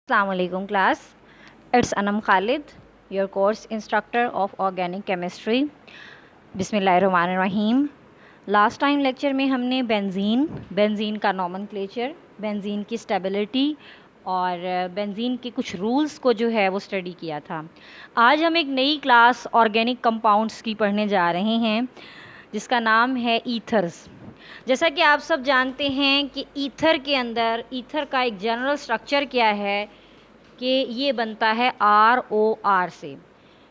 Assalamu alaikum class. It's Anam Khalid, your course instructor of organic chemistry. बिस्मिल्लाहिर्रहमानिर्रहीम। Last time lecture में हमने benzene का nomenclature, benzene की stability और benzene के कुछ रूल्स को जो है वो स्टडी किया था। आज हम एक नई क्लास ऑर्गेनिक कंपाउंड्स की पढ़ने जा रहे हैं जिसका नाम है ईथर्स। जैसा कि आप सब जानते हैं कि ईथर के अंदर ईथर का एक जनरल स्ट्रक्चर क्या है कि ये बनता है ROR से।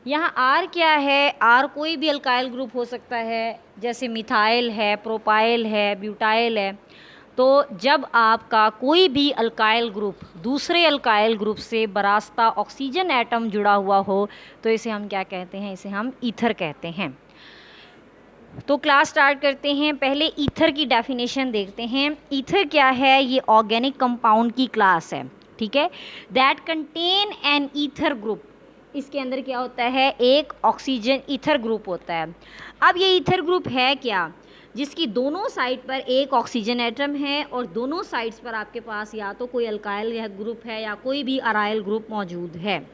यहाँ R क्या है? R कोई भी अल्काइल ग्रुप हो सकता है, जैसे मिथाइल है, प्रोपाइल है, ब्यूटाइल है। तो जब आपका कोई भी अल्काइल ग्रुप दूसरे अल्काइल ग्रुप से बरास्ता ऑक्सीजन एटम जुड़ा हुआ हो तो इसे हम क्या कहते हैं? इसे हम ईथर कहते हैं। तो क्लास स्टार्ट करते हैं। पहले ईथर की डेफिनेशन देखते हैं। ईथर क्या है? ये ऑर्गेनिक कंपाउंड की क्लास है, ठीक है। That contain an ether group. इसके अंदर क्या होता है? एक ऑक्सीजन ईथर ग्रुप होता है। अब ये ईथर ग्रुप है क्या? जिसकी दोनों साइड पर एक ऑक्सीजन एटम है और दोनों साइड्स पर आपके पास या तो कोई अल्काइल ग्रुप है या कोई भी अराइल ग्रुप मौजूद है।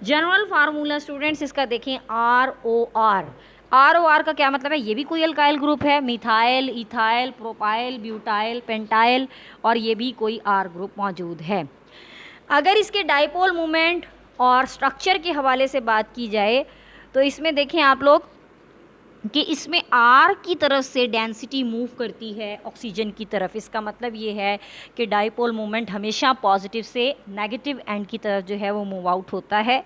जनरल फार्मूला स्टूडेंट्स इसका देखें, ROR। ROR का क्या मतलब है? ये भी कोई अल्काइल ग्रुप है, methyl, ethyl, propyl, butyl, pentyl, और ये भी कोई R ग्रुप मौजूद है। अगर इसके डाइपोल मोमेंट और स्ट्रक्चर के हवाले से बात की जाए तो इसमें देखें आप लोग कि इसमें R की तरफ से डेंसिटी मूव करती है ऑक्सीजन की तरफ। इसका मतलब ये है कि डाइपोल मोमेंट हमेशा पॉजिटिव से नेगेटिव एंड की तरफ जो है वो मूव आउट होता है।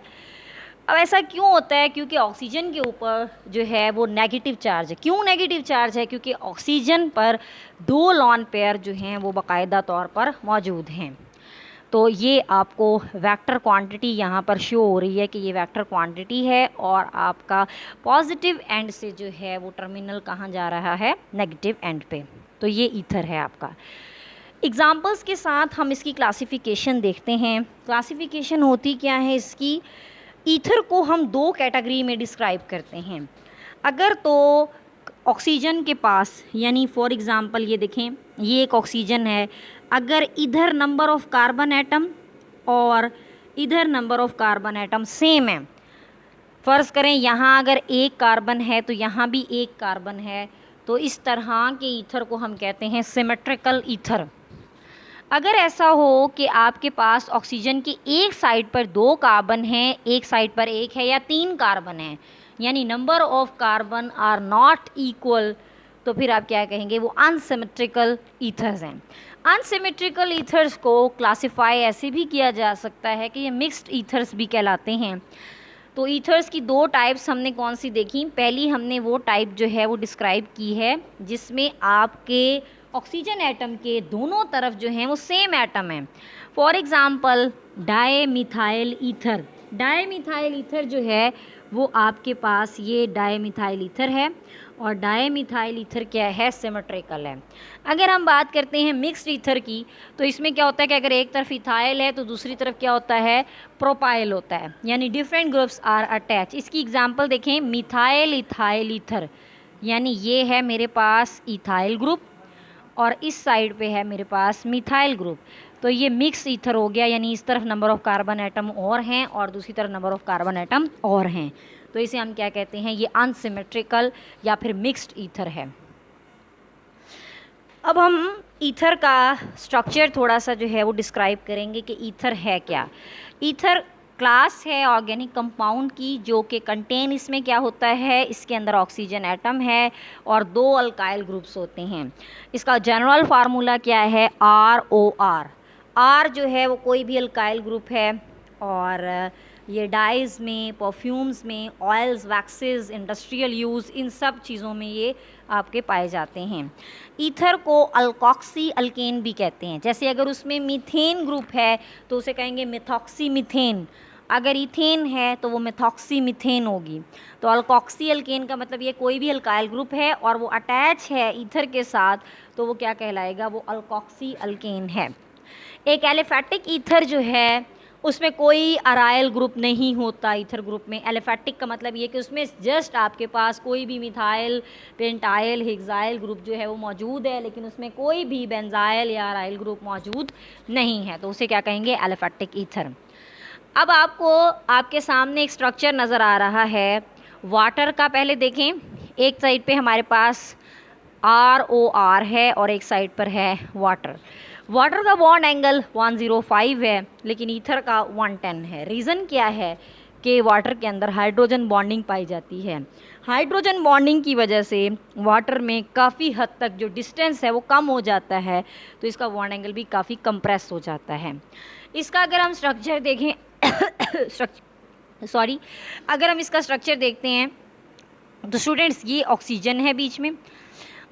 अब ऐसा क्यों होता है? क्योंकि ऑक्सीजन के ऊपर जो है वो नेगेटिव चार्ज है। क्यों नेगेटिव चार्ज है? क्योंकि ऑक्सीजन पर 2 लॉन पेयर जो हैं वो बाकायदा तौर पर मौजूद हैं। तो ये आपको वेक्टर क्वांटिटी यहाँ पर शो हो रही है कि ये वेक्टर क्वांटिटी है और आपका पॉजिटिव एंड से जो है वो टर्मिनल कहाँ जा रहा है? नेगेटिव एंड पे। तो ये ईथर है आपका। एग्जाम्पल्स के साथ हम इसकी क्लासिफिकेशन देखते हैं। क्लासिफिकेशन होती क्या है इसकी? ईथर को हम 2 कैटेगरी में डिस्क्राइब करते हैं। अगर तो ऑक्सीजन के पास, यानी फॉर एग्ज़ाम्पल ये देखें, ये एक ऑक्सीजन है, अगर इधर नंबर ऑफ़ कार्बन एटम और इधर number of carbon atom same है, फ़र्ज़ करें यहाँ अगर एक कार्बन है तो यहाँ भी एक कार्बन है, तो इस तरह के ईथर को हम कहते हैं सिमेट्रिकल ईथर। अगर ऐसा हो कि आपके पास ऑक्सीजन की एक साइड पर 2 कार्बन हैं, एक साइड पर एक है, या 3 कार्बन हैं, यानी number of carbon are not equal, तो फिर आप क्या कहेंगे? वो अनसिमेट्रिकल ईथर्स हैं। अनसिमेट्रिकल ईथर्स को क्लासिफाई ऐसे भी किया जा सकता है कि ये मिक्स्ड ईथर्स भी कहलाते हैं। तो ईथर्स की 2 टाइप्स हमने कौन सी देखी? पहली हमने वो टाइप जो है वो डिस्क्राइब की है जिसमें आपके ऑक्सीजन एटम के दोनों तरफ जो हैं वो सेम एटम है। For example dimethyl ether. Dimethyl ether जो है वो आपके पास ये डाईमिथाइल ईथर है और डाईमिथाइल ईथर क्या है? सिमेट्रिकल है। अगर हम बात करते हैं मिक्स्ड ईथर की तो इसमें क्या होता है कि अगर एक तरफ इथाइल है तो दूसरी तरफ क्या होता है? प्रोपाइल होता है, यानी डिफरेंट ग्रुप्स आर अटैच। इसकी एग्जांपल देखें, मिथाइल इथाइल ईथर, यानी ये है मेरे पास इथाइल ग्रुप और इस साइड पे है मेरे पास मिथाइल ग्रुप। तो ये मिक्स ईथर हो गया, यानी इस तरफ नंबर ऑफ़ कार्बन एटम और हैं और दूसरी तरफ नंबर ऑफ़ कार्बन एटम और हैं। तो इसे हम क्या कहते हैं? ये अनसिमेट्रिकल या फिर मिक्स्ड ईथर है। अब हम ईथर का स्ट्रक्चर थोड़ा सा जो है वो डिस्क्राइब करेंगे कि ईथर है क्या। ईथर क्लास है ऑर्गेनिक कंपाउंड की जो कि कंटेन, इसमें क्या होता है? इसके अंदर ऑक्सीजन एटम है और 2 अल्काइल ग्रुप्स होते हैं। इसका जनरल फार्मूला क्या है? ROR। R जो है वो कोई भी अल्काइल ग्रुप है और ये डाइज़ में, परफ्यूम्स में, ऑयल्स, वैक्सेस, इंडस्ट्रियल यूज़, इन सब चीज़ों में ये आपके पाए जाते हैं। ईथर को अल्कोक्सी अल्केन भी कहते हैं। जैसे अगर उसमें मीथेन ग्रुप है तो उसे कहेंगे मिथॉक्सी मीथेन, अगर इथेन है तो वो मिथॉक्सी मीथेन होगी। तो अल्कोक्सी अल्केन का मतलब ये कोई भी अल्काइल ग्रुप है और वो अटैच है ईथर के साथ, तो वो क्या कहलाएगा? वो अल्कोक्सी अल्केन है। एक एलिफेटिक ईथर जो है उसमें कोई अराइल ग्रुप नहीं होता ईथर ग्रुप में। एलिफेटिक का मतलब ये कि उसमें जस्ट आपके पास कोई भी मिथाइल, पेंटाइल, हेक्साइल ग्रुप जो है वो मौजूद है, लेकिन उसमें कोई भी बेंजाइल या अराइल ग्रुप मौजूद नहीं है, तो उसे क्या कहेंगे, एलिफेटिक ईथर। अब आपको आपके सामने एक स्ट्रक्चर नज़र आ रहा है वाटर का। पहले देखें, एक साइड पे हमारे पास ROR है और एक साइड पर है वाटर। वाटर का बॉन्ड एंगल 105 है, लेकिन ईथर का 110 है। रीज़न क्या है कि वाटर के अंदर हाइड्रोजन बॉन्डिंग पाई जाती है। हाइड्रोजन बॉन्डिंग की वजह से वाटर में काफ़ी हद तक जो डिस्टेंस है वो कम हो जाता है, तो इसका बॉन्ड एंगल भी काफ़ी कंप्रेस हो जाता है। इसका अगर हम स्ट्रक्चर देखें अगर हम इसका स्ट्रक्चर देखते हैं तो स्टूडेंट्स, ये ऑक्सीजन है बीच में।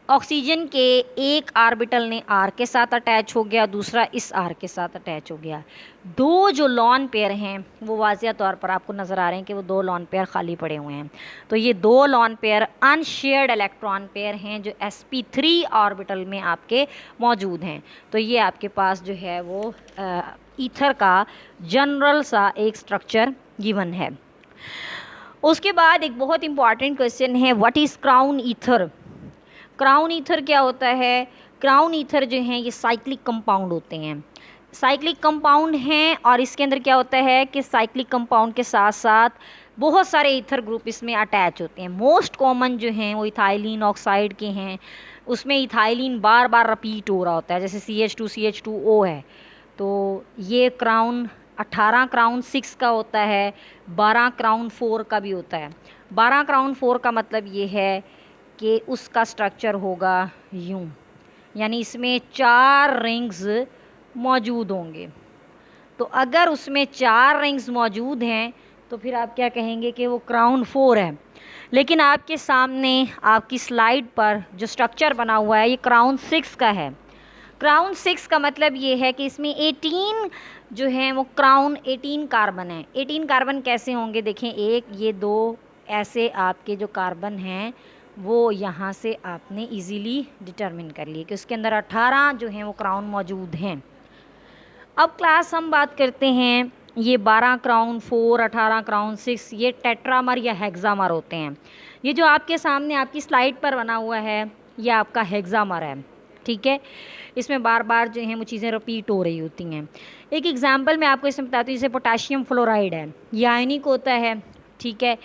ऑक्सीजन के एक ऑर्बिटल ने R के साथ अटैच हो गया, दूसरा इस R के साथ अटैच हो गया। दो जो लॉन पेयर हैं वो वाज़िया तौर पर आपको नज़र आ रहे हैं कि वो दो लॉन पेयर खाली पड़े हुए हैं। तो ये दो lone pair unshared electron pair हैं जो sp3 ऑर्बिटल में आपके मौजूद हैं। तो ये आपके पास जो है वो ईथर का जनरल सा एक स्ट्रक्चर गिवन है। उसके बाद एक बहुत इंपॉर्टेंट क्वेश्चन है, what is crown ether. Crown ether क्या होता है। क्राउन ईथर जो हैं ये साइक्लिक कंपाउंड होते हैं, साइक्लिक कंपाउंड हैं, और इसके अंदर क्या होता है कि साइक्लिक कंपाउंड के साथ साथ बहुत सारे ईथर ग्रुप इसमें अटैच होते हैं। मोस्ट कॉमन जो हैं वो इथाइलिन ऑक्साइड के हैं, उसमें इथाइलिन बार बार रिपीट हो रहा होता है, जैसे CH2CH2O है। तो ये क्राउन 18 क्राउन 6 का होता है, 12 क्राउन 4 का भी होता है। 12 क्राउन 4 का मतलब ये है कि उसका स्ट्रक्चर होगा यूं, यानी इसमें 4 रिंग्स मौजूद होंगे। तो अगर उसमें 4 रिंग्स मौजूद हैं तो फिर आप क्या कहेंगे कि वो क्राउन 4 है। लेकिन आपके सामने आपकी स्लाइड पर जो स्ट्रक्चर बना हुआ है ये क्राउन 6 का है। क्राउन 6 का मतलब ये है कि इसमें 18 जो हैं वो क्राउन 18 कार्बन हैं। 18 कार्बन कैसे होंगे, देखें, एक ये दो ऐसे आपके जो कार्बन हैं वो यहाँ से आपने इजीली डिटरमिन कर लिए कि उसके अंदर 18 जो हैं वो क्राउन मौजूद हैं। अब क्लास हम बात करते हैं, ये 12 क्राउन 4, 18 क्राउन 6 ये टेट्रामर या हेक्सामर होते हैं। ये जो आपके सामने आपकी स्लाइड पर बना हुआ है ये आपका हेक्सामर है, ठीक है। इसमें बार बार जो हैं वो चीज़ें रिपीट हो रही होती हैं। एक एग्जांपल मैं आपको इसमें बताती हूँ, जैसे पोटाशियम फ्लोराइड है, ये आयनिक होता है, ठीक है,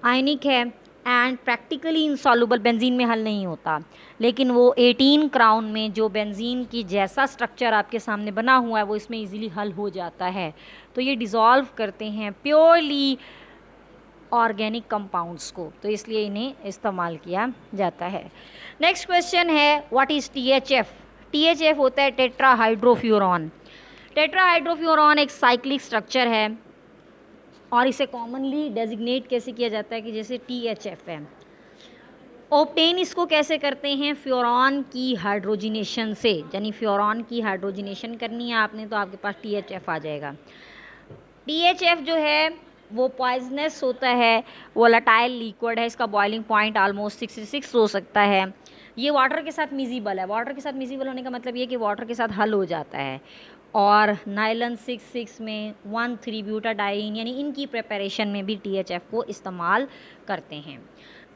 आयनिक है एंड प्रैक्टिकली इनसॉल्युबल, बेंजीन में हल नहीं होता, लेकिन वो 18 क्राउन में जो बेंजीन की जैसा स्ट्रक्चर आपके सामने बना हुआ है वो इसमें इजीली हल हो जाता है। तो ये डिज़ोल्व करते हैं प्योरली ऑर्गेनिक कंपाउंड्स को, तो इसलिए इन्हें इस्तेमाल किया जाता है। नेक्स्ट क्वेश्चन है, व्हाट इज़ THF। THF होता है टेट्राहाइड्रोफ्यूरॉन। टेट्राहाइड्रोफ्यूरॉन एक साइक्लिक स्ट्रक्चर है और इसे कॉमनली डेजिग्नेट कैसे किया जाता है कि जैसे THF है। ऑब्टेन इसको कैसे करते हैं, फ्योरॉन की हाइड्रोजिनेशन से, यानी फ्योरॉन की हाइड्रोजिनेशन करनी है आपने तो आपके पास THF आ जाएगा। THF जो है वो पॉइजनस होता है, वोलेटाइल लिक्विड है, इसका बॉइलिंग पॉइंट ऑलमोस्ट 66 हो सकता है। ये वाटर के साथ मिजिबल है। वाटर के साथ मिजिबल होने का मतलब ये कि वाटर के साथ हल हो जाता है। और नाइलन 66 में 1,3 ब्यूटाडाइन यानी इनकी प्रिपरेशन में भी THF को इस्तेमाल करते हैं।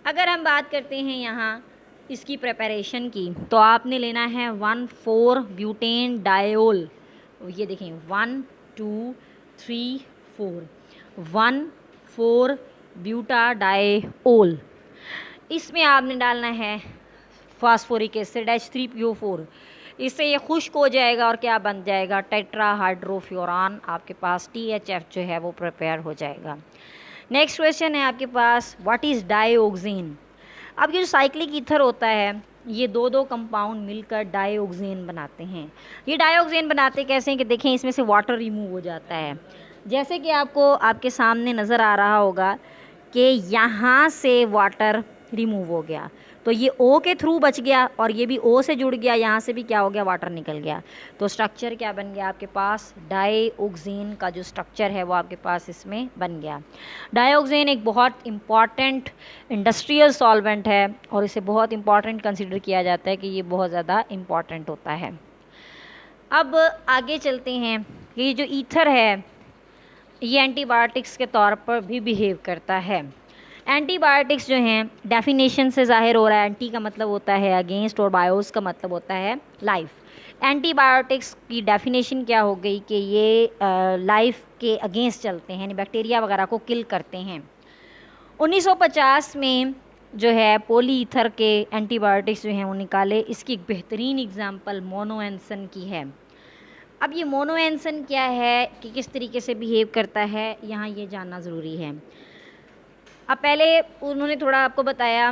अगर हम बात करते हैं यहाँ इसकी प्रिपरेशन की, तो आपने लेना है 1,4 ब्यूटेन डायोल। ये देखें 1 2 3 4 1,4 ब्यूटाडायोल। इसमें आपने डालना है फास्फोरिक एसिड H3PO4। इससे ये खुश्क हो जाएगा और क्या बन जाएगा, टेट्राहाइड्रोफ्यूरॉन। आपके पास THF जो है वो प्रिपेयर हो जाएगा। नेक्स्ट क्वेश्चन है आपके पास, व्हाट इज़ डाईऑक्सीन। अब ये जो साइक्लिक ईथर होता है ये दो दो कंपाउंड मिलकर डाईऑक्सीन बनाते हैं। ये डाईऑक्सीन बनाते कैसे हैं कि देखें, इसमें से वाटर रिमूव हो जाता है। जैसे कि आपको आपके सामने नज़र आ रहा होगा कि यहाँ से वाटर रिमूव हो गया, तो ये O के थ्रू बच गया और ये भी O से जुड़ गया, यहाँ से भी क्या हो गया, वाटर निकल गया। तो स्ट्रक्चर क्या बन गया आपके पास, डाईऑक्सीन का जो स्ट्रक्चर है वो आपके पास इसमें बन गया। डाईऑक्सीन एक बहुत इम्पॉर्टेंट इंडस्ट्रियल सॉल्वेंट है और इसे बहुत इम्पॉर्टेंट कंसिडर किया जाता है कि ये बहुत ज़्यादा इम्पॉर्टेंट होता है। अब आगे चलते हैं कि ये जो ईथर है ये एंटीबायोटिक्स के तौर पर भी बिहेव करता है। एंटीबायोटिक्स जो हैं, डेफिनेशन से ज़ाहिर हो रहा है, एंटी का मतलब होता है अगेंस्ट और बायोस का मतलब होता है लाइफ। एंटीबायोटिक्स की डेफिनेशन क्या हो गई कि ये लाइफ के अगेंस्ट चलते हैं, यानी बैक्टीरिया वगैरह को किल करते हैं। 1950 में जो है पॉलीईथर के एंटीबायोटिक्स जो हैं वो निकाले। इसकी एक बेहतरीन एग्जांपल मोनोएंसन की है। अब ये मोनोएंसन क्या है कि किस तरीके से बिहेव करता है, यहाँ ये जानना ज़रूरी है। अब पहले उन्होंने थोड़ा आपको बताया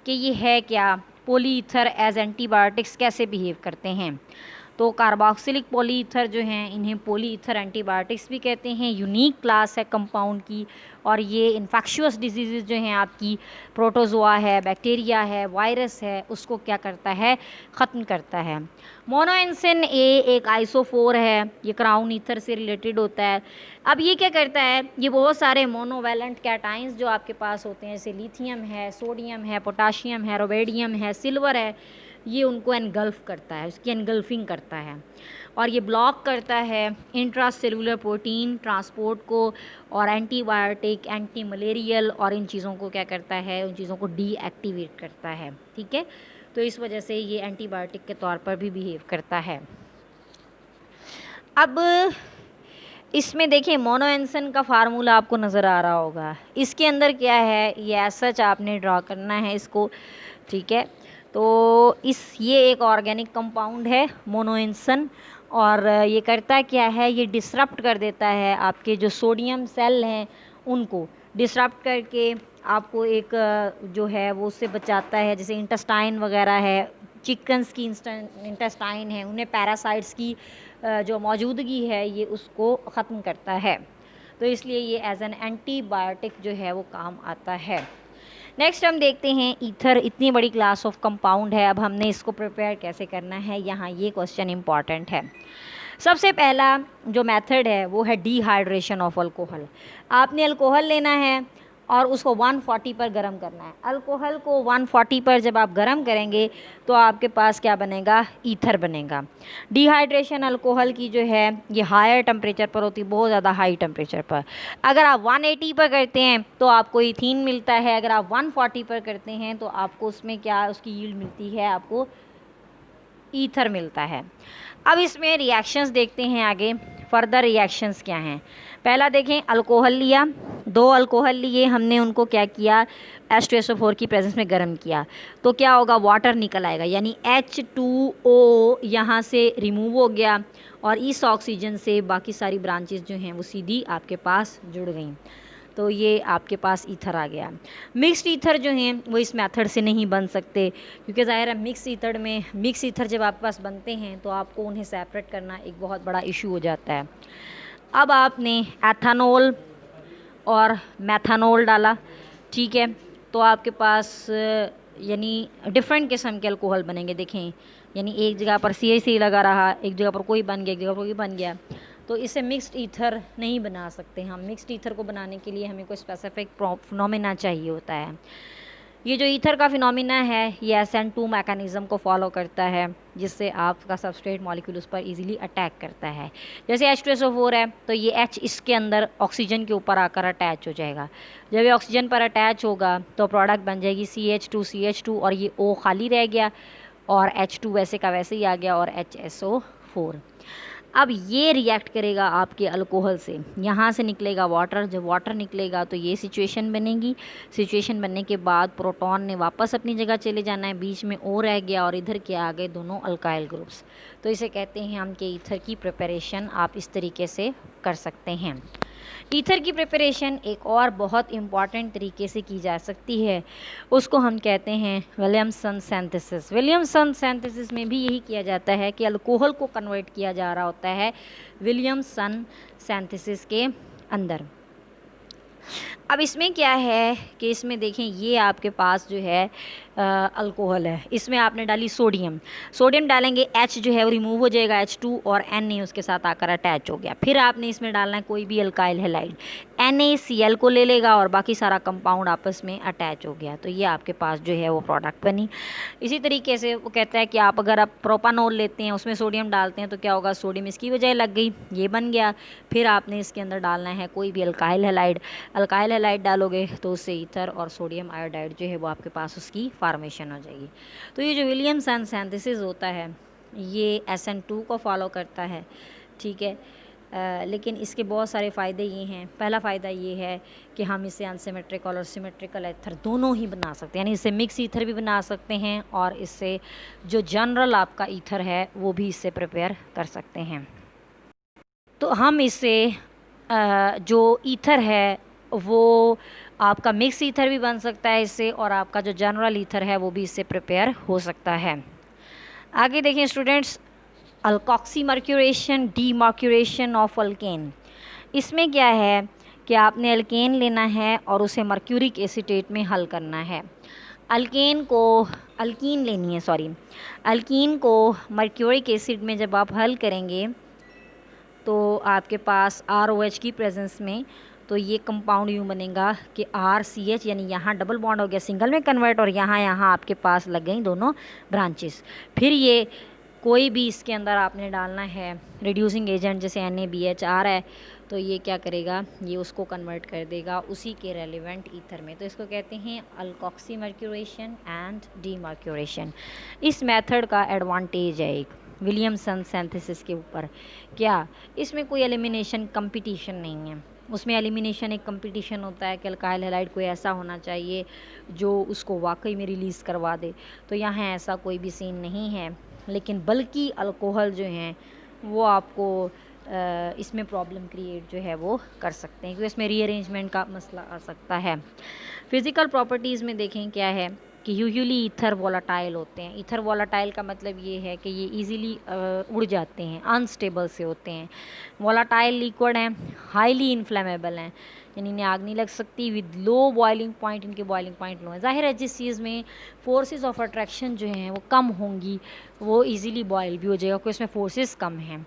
कि ये है क्या, पॉलीईथर एज एंटीबायोटिक्स कैसे बिहेव करते हैं। तो कार्बोक्सिलिक पॉलीईथर जो हैं, इन्हें पॉलीईथर एंटीबायोटिक्स भी कहते हैं। यूनिक क्लास है कंपाउंड की, और ये इन्फेक्शियस डिजीज़ जो हैं आपकी, प्रोटोजोआ है, बैक्टीरिया है, वायरस है, उसको क्या करता है, ख़त्म करता है। मोनोएंसिन ए एक आइसोफोर है, ये क्राउन ईथर से रिलेटेड होता है। अब ये क्या करता है, ये बहुत सारे मोनोवैलेंट कैटाइंस जो आपके पास होते हैं, जैसे लिथियम है, सोडियम है, पोटाशियम है, रोबेडियम है, सिल्वर है, ये उनको एनगल्फ करता है, उसकी एनगल्फिंग करता है, और ये ब्लॉक करता है इंट्रासेलुलर प्रोटीन ट्रांसपोर्ट को, और एंटीबायोटिक, एंटी मलेरियल और इन चीज़ों को क्या करता है, उन चीज़ों को डीएक्टिवेट करता है। ठीक है, तो इस वजह से ये एंटीबायोटिक के तौर पर भी बिहेव करता है। अब इसमें देखिए मोनोएंसन का फार्मूला आपको नज़र आ रहा होगा, इसके अंदर क्या है ये एज सच आपने ड्रॉ करना है इसको। ठीक है, तो ये एक ऑर्गेनिक कंपाउंड है मोनोएंसन, और ये करता क्या है, ये डिसरप्ट कर देता है आपके जो सोडियम सेल हैं उनको, डिसरप्ट करके आपको एक जो है वो उससे बचाता है, जैसे इंटेस्टाइन वगैरह है, चिकन्स की इंटेस्टाइन है, उन्हें पैरासाइट्स की जो मौजूदगी है ये उसको ख़त्म करता है। तो इसलिए ये एज एन एंटीबायोटिक जो है वो काम आता है। नेक्स्ट हम देखते हैं ईथर, इतनी बड़ी क्लास ऑफ कंपाउंड है, अब हमने इसको प्रिपेयर कैसे करना है, यहाँ ये क्वेश्चन इंपॉर्टेंट है। सबसे पहला जो मेथड है वो है डिहाइड्रेशन ऑफ अल्कोहल। आपने अल्कोहल लेना है और उसको 140 पर गर्म करना है। अल्कोहल को 140 पर जब आप गर्म करेंगे तो आपके पास क्या बनेगा, ईथर बनेगा। डिहाइड्रेशन अल्कोहल की जो है ये हायर टेम्परेचर पर होती है, बहुत ज़्यादा हाई टेम्परेचर पर। अगर आप 180 पर करते हैं तो आपको इथीन मिलता है, अगर आप 140 पर करते हैं तो आपको उसमें क्या उसकी यील्ड मिलती है, आपको ईथर मिलता है। अब इसमें रिएक्शंस देखते हैं आगे, फर्दर रिएक्शंस क्या हैं। पहला देखें, अल्कोहल लिया, 2 अल्कोहल लिए हमने, उनको क्या किया, H2SO4 की प्रेजेंस में गर्म किया, तो क्या होगा, वाटर निकल आएगा, यानी H2O यहाँ से रिमूव हो गया, और इस ऑक्सीजन से बाकी सारी ब्रांचेस जो हैं वो सीधी आपके पास जुड़ गई, तो ये आपके पास ईथर आ गया। मिक्स्ड ईथर जो हैं वो इस मेथड से नहीं बन सकते, क्योंकि ज़ाहिर है मिक्स ईथर जब आपके पास बनते हैं तो आपको उन्हें सेपरेट करना एक बहुत बड़ा इशू हो जाता है। अब आपने एथानॉल और मेथानॉल डाला, ठीक है, तो आपके पास यानी डिफरेंट किस्म के अल्कोहल बनेंगे। देखें, यानी एक जगह पर CH3 लगा रहा, एक जगह पर कोई बन गया, एक जगह पर कोई बन गया, तो इसे मिक्स्ड ईथर नहीं बना सकते हम। मिक्स्ड ईथर को बनाने के लिए हमें कोई स्पेसिफिक फिनोमेना चाहिए होता है। ये जो ईथर का फिनोमेना है ये SN2 मैकेनिज़्म को फॉलो करता है, जिससे आपका सबस्ट्रेट मॉलिक्यूल उस पर इजीली अटैक करता है। जैसे H2SO4 है तो ये H इसके अंदर ऑक्सीजन के ऊपर आकर अटैच हो जाएगा। जब ये ऑक्सीजन पर अटैच होगा तो प्रोडक्ट बन जाएगी CH2 और ये O खाली रह गया, और H2 वैसे का वैसे ही आ गया, और HSO4। अब ये रिएक्ट करेगा आपके अल्कोहल से, यहाँ से निकलेगा वाटर, जब वाटर निकलेगा तो ये सिचुएशन बनेगी। सिचुएशन बनने के बाद प्रोटॉन ने वापस अपनी जगह चले जाना है, बीच में O रह गया, और इधर क्या आ गए, दोनों अल्काइल ग्रुप्स। तो इसे कहते हैं हम कि ईथर की प्रिपरेशन आप इस तरीके से कर सकते हैं। ईथर की प्रिपरेशन एक और बहुत इम्पॉर्टेंट तरीके से की जा सकती है, उसको हम कहते हैं विलियमसन सिंथेसिस। विलियमसन सिंथेसिस में भी यही किया जाता है कि अल्कोहल को कन्वर्ट किया जा रहा होता है विलियमसन सिंथेसिस के अंदर। अब इसमें क्या है कि इसमें देखें, ये आपके पास जो है अल्कोहल है, इसमें आपने डाली सोडियम, सोडियम डालेंगे H जो है वो रिमूव हो जाएगा, H2 और Na उसके साथ आकर अटैच हो गया। फिर आपने इसमें डालना है कोई भी अल्काइल हैलाइड, NaCl को ले लेगा और बाकी सारा कंपाउंड आपस में अटैच हो गया, तो ये आपके पास जो है वो प्रोडक्ट बनी। इसी तरीके से वो कहता है कि आप अगर आप प्रोपानोल लेते हैं उसमें सोडियम डालते हैं तो क्या होगा, सोडियम इसकी वजह लग गई, ये बन गया। फिर आपने इसके अंदर डालना है कोई भी अल्काइल हैलाइड, अल्काइल हैलाइड डालोगे तो उससे ईथर और सोडियम आयोडाइड जो है वो आपके पास उसकी फार्मेशन हो जाएगी। तो ये जो विलियमसन सिंथेसिस होता है ये SN2 को फॉलो करता है, ठीक है। लेकिन इसके बहुत सारे फ़ायदे ये हैं। पहला फ़ायदा ये है कि हम इससे अनसिमेट्रिकल और सिमेट्रिकल ईथर दोनों ही बना सकते हैं, यानी इससे मिक्स ईथर भी बना सकते हैं और इससे जो जनरल आपका ईथर है वो भी इससे प्रिपेयर कर सकते हैं। तो हम इससे जो ईथर है वो आपका मिक्स ईथर भी बन सकता है इससे, और आपका जो जनरल ईथर है वो भी इससे प्रिपेयर हो सकता है। आगे देखिए students, alkoxy mercuration, demercuration of alkane. इसमें क्या है कि आपने अल्केन लेना है और उसे मर्क्यूरिक एसीटेट में हल करना है। अल्कीन लेनी है, सॉरी, अल्कीन को मर्क्यूरिक एसिड में जब आप हल करेंगे तो आपके पास ROH की प्रेजेंस में तो ये कंपाउंड यूँ बनेगा कि RCH, यानी यहाँ डबल बॉन्ड हो गया सिंगल में कन्वर्ट, और यहाँ आपके पास लग गई दोनों ब्रांचेस। फिर ये कोई भी इसके अंदर आपने डालना है रिड्यूसिंग एजेंट, जैसे NaBH आ रहा है तो ये क्या करेगा, ये उसको कन्वर्ट कर देगा उसी के रेलिवेंट ईथर में। तो इसको कहते हैं अल्कोक्सी मर्क्यूरेशन एंड डीमर्क्यूरेशन। इस मेथड का एडवांटेज है एक विलियमसन सिंथेसिस के ऊपर, क्या इसमें कोई एलिमिनेशन कंपटीशन नहीं है। उसमें एलिमिनेशन एक कंपटीशन होता है कि अल्काइल हैलाइड कोई ऐसा होना चाहिए जो उसको वाकई में रिलीज़ करवा दे, तो यहाँ ऐसा कोई भी सीन नहीं है। लेकिन बल्कि अल्कोहल जो हैं वो आपको इसमें प्रॉब्लम क्रिएट जो है वो कर सकते हैं, क्योंकि इसमें रीअरेंजमेंट का मसला आ सकता है। फिज़िकल प्रॉपर्टीज़ में देखें क्या है कि यूजुअली ईथर वॉलाटाइल होते हैं। ईथर वॉलाटाइल का मतलब ये है कि ये इजीली उड़ जाते हैं, अनस्टेबल से होते हैं। वॉलाटाइल लिक्विड हैं, हाईली इन्फ्लेमेबल हैं, यानी इन्हें आग नहीं लग सकती, विद लो बॉइलिंग पॉइंट, इनके बॉइलिंग पॉइंट लो है। ज़ाहिर है जिस चीज़ में फोर्सेस ऑफ अट्रैक्शन जो हैं वो कम होंगी वो इजीली बॉयल भी हो जाएगा, क्योंकि इसमें फोर्सेस कम हैं।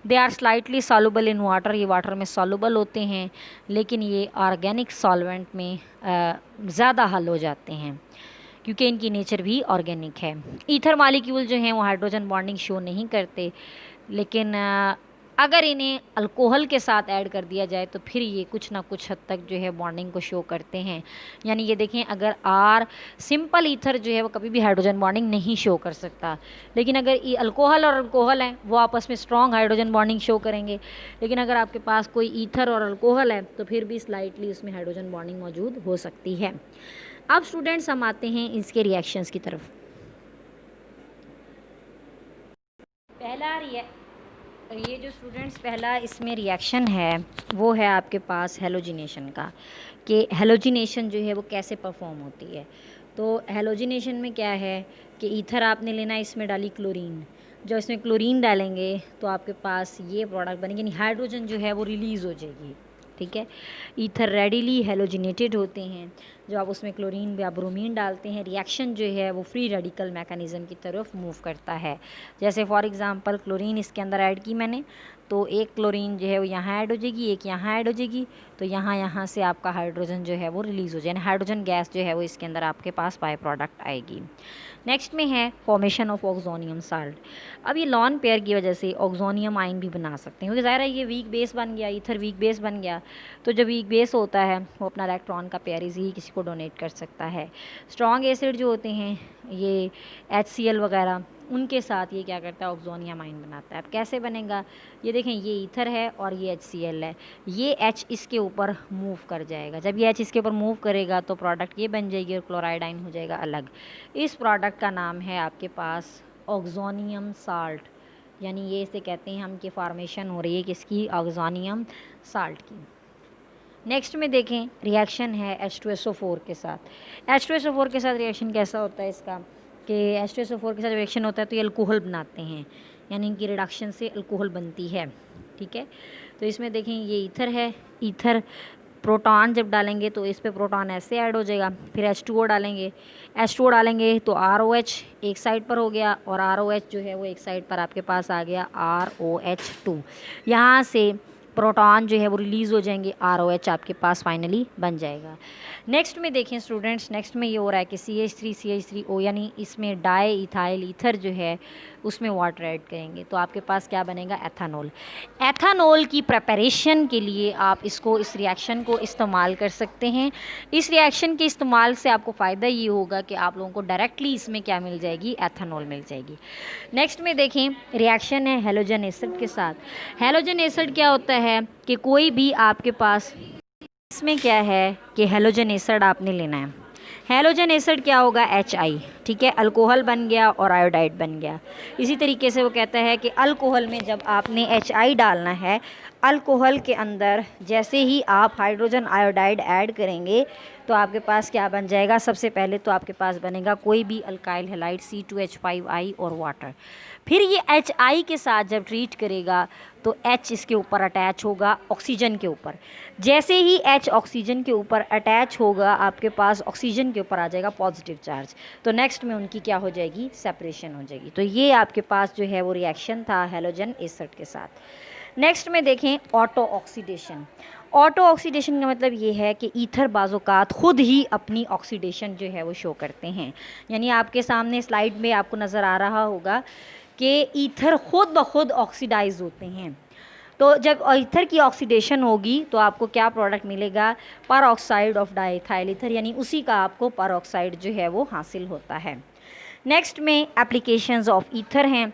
They are slightly soluble in water, ये वाटर में सॉल्युबल होते हैं, लेकिन ये ऑर्गेनिक सॉल्वेंट में ज़्यादा हल हो जाते हैं क्योंकि इनकी नेचर भी ऑर्गेनिक है। ईथर मॉलिक्यूल जो हैं वो हाइड्रोजन बॉन्डिंग शो नहीं करते, लेकिन अगर इन्हें अल्कोहल के साथ ऐड कर दिया जाए तो फिर ये कुछ ना कुछ हद तक जो है बॉन्डिंग को शो करते हैं। यानी ये देखें, अगर सिंपल ईथर जो है वो कभी भी हाइड्रोजन बॉन्डिंग नहीं शो कर सकता, लेकिन अगर ये अल्कोहल और अल्कोहल है वो आपस में स्ट्रॉन्ग हाइड्रोजन बॉन्डिंग शो करेंगे। लेकिन अगर आपके पास कोई ईथर और अल्कोहल है तो फिर भी स्लाइटली उसमें हाइड्रोजन बॉन्डिंग मौजूद हो सकती है। अब स्टूडेंट्स हम आते हैं इसके रिएक्शंस की तरफ। ये जो स्टूडेंट्स पहला इसमें रिएक्शन है वो है आपके पास हेलोजिनेशन का, कि हेलोजिनेशन जो है वो कैसे परफॉर्म होती है। तो हेलोजिनेशन में क्या है कि ईथर आपने लेना है, इसमें डाली क्लोरीन, जब इसमें क्लोरीन डालेंगे तो आपके पास ये प्रोडक्ट बनेगी, यानी हाइड्रोजन जो है वो रिलीज़ हो जाएगी, ठीक है। ईथर रेडिली हेलोजिनेटेड होते हैं, जब आप उसमें क्लोरीन या ब्रोमीन डालते हैं रिएक्शन जो है वो फ्री रेडिकल मैकेनिज़्म की तरफ मूव करता है। जैसे फॉर एग्जांपल क्लोरीन इसके अंदर ऐड की मैंने, तो एक क्लोरीन जो है वो यहाँ ऐड हो जाएगी, एक यहाँ ऐड हो जाएगी, तो यहाँ से आपका हाइड्रोजन जो है वो रिलीज़ हो जाए, हाइड्रोजन गैस जो है वो इसके अंदर आपके पास बाय प्रोडक्ट आएगी। नेक्स्ट में है फॉर्मेशन ऑफ ऑक्सोनियम साल्ट। अब ये लॉन पेयर की वजह से ऑक्सोनियम आइन भी बना सकते हैं, क्योंकि ज़ाहिर है ये वीक बेस बन गया, ईथर वीक बेस बन गया, तो जब वीक बेस होता है वो अपना इलेक्ट्रॉन का पेयर इजी किसी को डोनेट कर सकता है। स्ट्रॉन्ग एसिड जो होते हैं ये HCl वगैरह, उनके साथ ये क्या करता है, ऑक्सोनियम आइन बनाता है। अब कैसे बनेगा, ये देखें, ये ईथर है और ये HCl है, ये H इसके ऊपर मूव कर जाएगा, जब ये H इसके ऊपर मूव करेगा तो प्रोडक्ट ये बन जाएगी और क्लोराइड आइन हो जाएगा अलग। इस प्रोडक्ट का नाम है आपके पास ऑक्सोनियम साल्ट, यानी ये इसे कहते हैं हम कि फॉर्मेशन हो रही है किसकी, ऑक्सोनियम साल्ट की। नेक्स्ट में देखें रिएक्शन है H2SO4 के साथ। H2SO4 के साथ रिएक्शन कैसा होता है इसका, कि H2SO4 के साथ रिएक्शन होता है तो ये अल्कोहल बनाते हैं, यानी इनकी रिडक्शन से अल्कोहल बनती है, ठीक है। तो इसमें देखें ये ईथर है, ईथर प्रोटॉन जब डालेंगे तो इस पे प्रोटॉन ऐसे ऐड हो जाएगा, फिर H2O डालेंगे, H2O डालेंगे तो ROH एक साइड पर हो गया, और ROH जो है वो एक साइड पर आपके पास आ गया ROH2। यहाँ से प्रोटॉन जो है वो रिलीज़ हो जाएंगे, ROH आपके पास फाइनली बन जाएगा। नेक्स्ट में देखें स्टूडेंट्स, नेक्स्ट में ये हो रहा है कि CH3CH3O, यानी इसमें डाई इथाइल ईथर जो है उसमें वाटर ऐड करेंगे तो आपके पास क्या बनेगा, एथानॉल। एथानॉल की प्रिपरेशन के लिए आप इस रिएक्शन को इस्तेमाल कर सकते हैं। इस रिएक्शन के इस्तेमाल से आपको फ़ायदा ये होगा कि आप लोगों को डायरेक्टली इसमें क्या मिल जाएगी, एथानॉल मिल जाएगी। नेक्स्ट में देखें, रिएक्शन है हैलोजन एसिड के साथ। हैलोजन एसिड क्या होता है कि कोई भी आपके पास इसमें क्या है कि हैलोजन एसिड आपने लेना है। हैलोजन एसिड क्या होगा, HI, ठीक है, अल्कोहल बन गया और आयोडाइड बन गया। इसी तरीके से वो कहता है कि अल्कोहल में जब आपने HI डालना है, अल्कोहल के अंदर जैसे ही आप हाइड्रोजन आयोडाइड ऐड करेंगे तो आपके पास क्या बन जाएगा, सबसे पहले तो आपके पास बनेगा कोई भी अल्काइल हैलाइड C2H5I और वाटर। फिर ये HI के साथ जब ट्रीट करेगा तो H इसके ऊपर अटैच होगा ऑक्सीजन के ऊपर। जैसे ही H ऑक्सीजन के ऊपर अटैच होगा आपके पास ऑक्सीजन के ऊपर आ जाएगा पॉजिटिव चार्ज, तो नेक्स्ट में उनकी क्या हो जाएगी, सेपरेशन हो जाएगी। तो ये आपके पास जो है वो रिएक्शन था हैलोजन एसिड के साथ। नेक्स्ट में देखें, ऑटो ऑक्सीडेशन। ऑटो ऑक्सीडेशन का मतलब ये है कि ईथर बाज़ोकात खुद ही अपनी ऑक्सीडेशन जो है वो शो करते हैं। यानी आपके सामने स्लाइड में आपको नज़र आ रहा होगा कि ईथर खुद ब खुद ऑक्सीडाइज होते हैं। तो जब ईथर की ऑक्सीडेशन होगी तो आपको क्या प्रोडक्ट मिलेगा, पर ऑक्साइड ऑफ डाईथाइल ईथर, यानी उसी का आपको पर ऑक्साइड जो है वो हासिल होता है। नेक्स्ट में एप्लीकेशंस ऑफ ईथर हैं।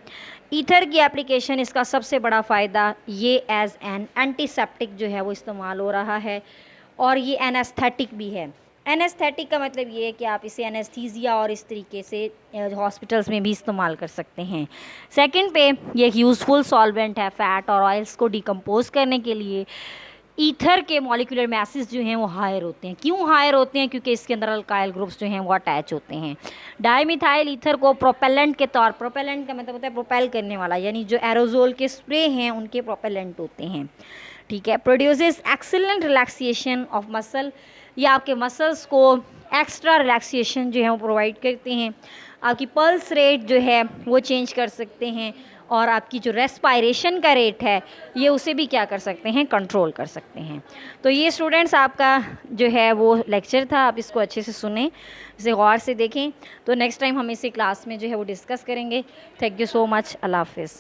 ईथर की एप्लीकेशन, इसका सबसे बड़ा फ़ायदा ये एज एन एंटीसेप्टिक जो है वो इस्तेमाल हो रहा है, और ये एनेस्थेटिक भी है। एनेस्थेटिक का मतलब ये है कि आप इसे एनेस्थीसिया और इस तरीके से हॉस्पिटल्स में भी इस्तेमाल कर सकते हैं। सेकंड पे ये एक यूज़फुल सॉल्वेंट है, फ़ैट और ऑयल्स को डिकम्पोज करने के लिए। ईथर के मॉलिक्यूलर मैसेज जो हैं वो हायर होते हैं। क्यों हायर होते हैं, क्योंकि इसके अंदर अल्काइल ग्रुप्स जो हैं वो अटैच होते हैं। डाईमिथाइल ईथर को प्रोपेलेंट के तौर, प्रोपेलेंट का मतलब होता है प्रोपेल करने वाला, यानी जो एरोजोल के स्प्रे हैं उनके प्रोपेलेंट होते हैं, ठीक है। Produces excellent relaxation of muscle, ये आपके मसल्स को एक्स्ट्रा रिलैक्सेशन जो है वो प्रोवाइड करते हैं। आपकी पल्स रेट जो है वो चेंज कर सकते हैं, और आपकी जो रेस्पायरेशन का रेट है ये उसे भी क्या कर सकते हैं, कंट्रोल कर सकते हैं। तो ये स्टूडेंट्स आपका जो है वो लेक्चर था, आप इसको अच्छे से सुने, इसे गौर से देखें। तो नेक्स्ट टाइम हम इसे क्लास में जो है वो डिस्कस करेंगे। थैंक यू सो मच, अल्लाह हाफिज़।